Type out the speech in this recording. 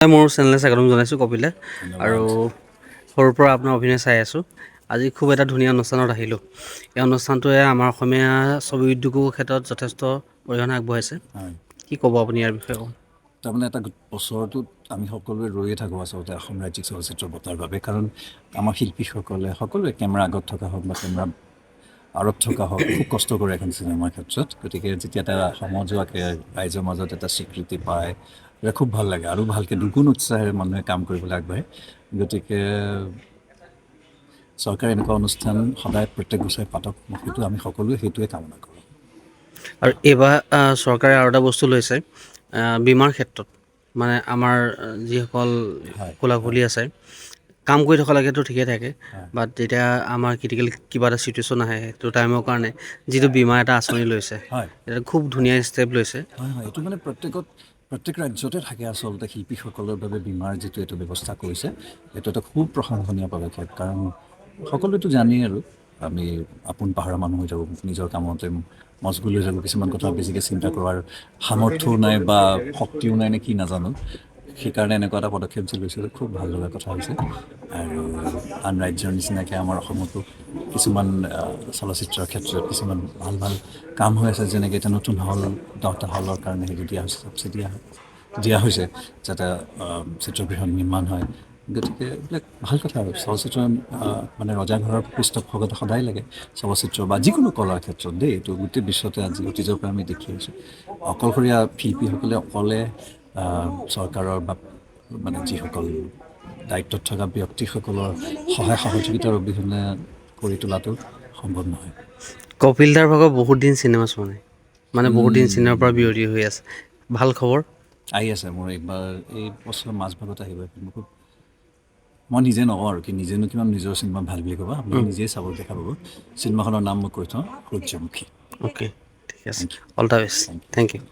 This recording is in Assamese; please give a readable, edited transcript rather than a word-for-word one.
মোৰ চেনেলে স্বাগতম জনাইছোঁ কপিলে আৰু সৰুৰ পৰা আপোনাৰ অভিনয় চাই আছোঁ। আজি খুব এটা ধুনীয়া অনুষ্ঠানত আহিলোঁ। এই অনুষ্ঠানটোৱে আমাৰ অসমীয়া ছবি উদ্যোগৰ ক্ষেত্ৰত যথেষ্ট অৰিহণা আগবঢ়াইছে। হয় কি ক'ব আপুনি ইয়াৰ বিষয়ে? তাৰমানে এটা বছৰটোত আমি সকলোৱে ৰৈয়ে থাকোঁ আচলতে অসম ৰাজ্যিক চলচ্চিত্ৰ বঁটাৰ বাবে, কাৰণ আমাৰ শিল্পীসকলে সকলোৱে কেমেৰা আগত থকা হওক বা কেমেৰা আঁৰত থকা হওক খুব কষ্ট কৰে এখন চিনেমাৰ ক্ষেত্ৰত। গতিকে যেতিয়া এটা সমজুৱাকৈ ৰাইজৰ মাজত এটা স্বীকৃতি পায়, এটা খুব ভাল লাগে আৰু ভালকৈ দুগুণ উৎসাহেৰে মানুহে কাম কৰিবলৈ আগবাঢ়ে। গতিকে চৰকাৰে এনেকুৱা অনুষ্ঠান সদায় প্ৰত্যেক বছৰে পাতক, সেইটো আমি সকলোৱে সেইটোৱে কামনা কৰোঁ। আৰু এইবাৰ চৰকাৰে আৰু এটা বস্তু লৈছে বীমাৰ ক্ষেত্ৰত, মানে আমাৰ যিসকল হয় কোলাকুলি আছে, কাম কৰি থকালৈকেতো ঠিকে থাকে, হয় বাট যেতিয়া আমাৰ ক্ৰিটিকেল কিবা এটা চিটুৱেশ্যন আহে সেইটো টাইমৰ কাৰণে যিটো বীমা এটা আঁচনি লৈছে, হয় এটা খুব ধুনীয়া ষ্টেপ লৈছে। হয় হয় এইটো মানে প্ৰত্যেক ৰাজ্যতে থাকে আচলতে। শিল্পীসকলৰ বাবে বীমাৰ যিটো এইটো ব্যৱস্থা কৰিছে, এইটো এটা খুব প্ৰশংসনীয় পদক্ষেপ। কাৰণ সকলোৱেতো জানেই আৰু আমি আপোন পাহৰা মানুহ হৈ থাকোঁ, নিজৰ কামতে মচগুল হৈ থাকোঁ, কিছুমান কথা বেছিকৈ চিন্তা কৰাৰ সামৰ্থ্যও নাই বা শক্তিও নাই নে কি নাজানো। সেইকাৰণে এনেকুৱা এটা পদক্ষেপ যি লৈছে খুব ভাল লগা কথা হৈছে। আৰু আন ৰাজ্যৰ নিচিনাকৈ আমাৰ অসমতো কিছুমান চলচ্চিত্ৰৰ ক্ষেত্ৰত কিছুমান ভাল ভাল কাম হৈ আছে, যেনেকৈ এতিয়া নতুন হল 10টা হলৰ কাৰণে হেৰি দিয়া হৈছে, ছাবচিডি দিয়া হৈছে যাতে চিত্ৰগৃহ নিৰ্মাণ হয়। গতিকে এইবিলাক ভাল কথা আৰু চলচ্চিত্ৰ মানে ৰজাঘৰৰ পৃষ্ঠপোষকতা সদায় লাগে চলচ্চিত্ৰ বা যিকোনো কলাৰ ক্ষেত্ৰত দেই। এইটো গোটেই বিশ্বতে আজি অতীজৰ পৰা আমি দেখি আছোঁ। অকলশৰীয়া শিল্পীসকলে অকলে চৰকাৰৰ বা মানে যিসকল দায়িত্বত থকা ব্যক্তিসকলৰ সহায় সহযোগিতাৰ অবিহনে কৰি তোলাটো সম্ভৱ নহয়। কপিল দাৰ ভাগৰ বহুত দিন চিনেমা চোৱা নাই, মানে বহুত দিন চিনেমাৰ পৰা বিৰতি হৈ আছে। ভাল খবৰ। আহি আছে মোৰ এইবাৰ এই বছৰৰ মাজভাগত আহিব। খুব মই নিজে নকওঁ আৰু কি, নিজেনো কিমান নিজৰ চিনেমা ভাল বুলি ক'বা, আপুনি নিজেই চাব দেখা পাব। চিনেমাখনৰ নাম মই কৈ থওঁ, সূৰ্যমুখী। অ'কে, ঠিক আছে, thank you all the best, thank you. Thank U.